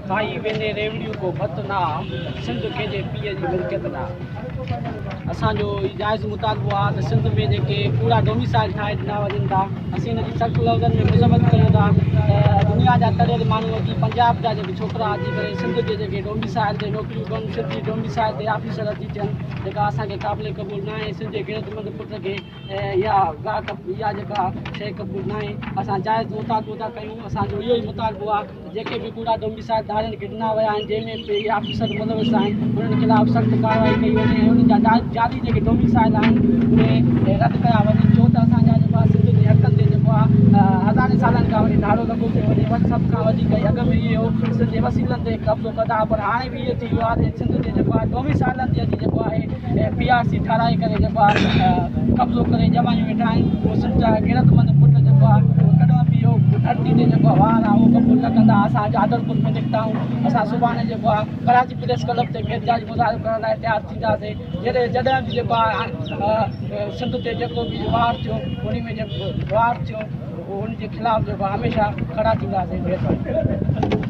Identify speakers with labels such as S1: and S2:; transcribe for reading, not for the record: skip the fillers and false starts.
S1: खाई वेंदे रेवड़ियूं को भत ना सिंध कंहिंजे पीउ जी मिल्कियत ना। असांजो जाइज़ मुतालबो आहे त सिंध में जेके कूड़ा डोमिसाइल ठाहे ॾिना वञनि था, असीं हिन जी सख़्तु लफ़्ज़नि में मुज़म्मत कयूं था त दुनिया जा तरियल माण्हू अची पंजाब जा जेके छोकिरा अची करे सिंध जे जेके डोमिसाइल ते नौकिरियूं कनि, सिंध जी डोमिसाइल ते ऑफिसर अची थियनि, जेका असांखे क़ाबिल क़बूल न आहे। सिंध जे ग़ैरतमंद पुट खे इहा जेका शइ क़बूल न आहे। असां जाइज़ मुतालबो था कयूं। असांजो इहो ई मुतालबो आहे त जेके बि कूड़ा डोमिसाइल धारनि खे ॾिना विया आहिनि, जंहिंमें बि इहे ऑफिसर मुलविस आहिनि, उन्हनि ख़िलाफ़ सख़्तु कार्रवाई कई वञे ऐं उन्हनि जा जाली जेके डोमिसाइल आहिनि उहे रद्द कया वञनि। छो त असांजा जेको आहे सिंध जे हक़नि ते जेको आहे हज़ारे सालनि खां वठी धाड़ो लॻो पियो वञे। वरी सभ खां वधीक अॻ में इहो सिंध जे वसीलनि ते कब्ज़ो कंदा, पर हाणे बि इहो थी वियो आहे त सिंध ते जेको आहे डोमिसाइलनि ते अची जेको आहे PRC ठाराए करे जेको आहे कब्ज़ो करे ॼमायूं वेठा आहिनि। उहो सिंध जा ग़ैरतमंद पुट जेको आहे कॾहिं बि इहो धरती ते जेको आहे वार आहे उहो क़बूल न कंदा। असां आदरपुर में निकिता आहियूं। असां सुभाणे जेको आहे कराची प्रेस क्लब ते एहतिजाज मुज़ाहिरो करण लाइ तयारु थींदासीं। जॾहिं बि जेको आहे सिंध ते जेको बि वार थियो, उन में जेको वार थियो उनजे ख़िलाफ़ु जेको हमेशह खड़ा थींदासीं।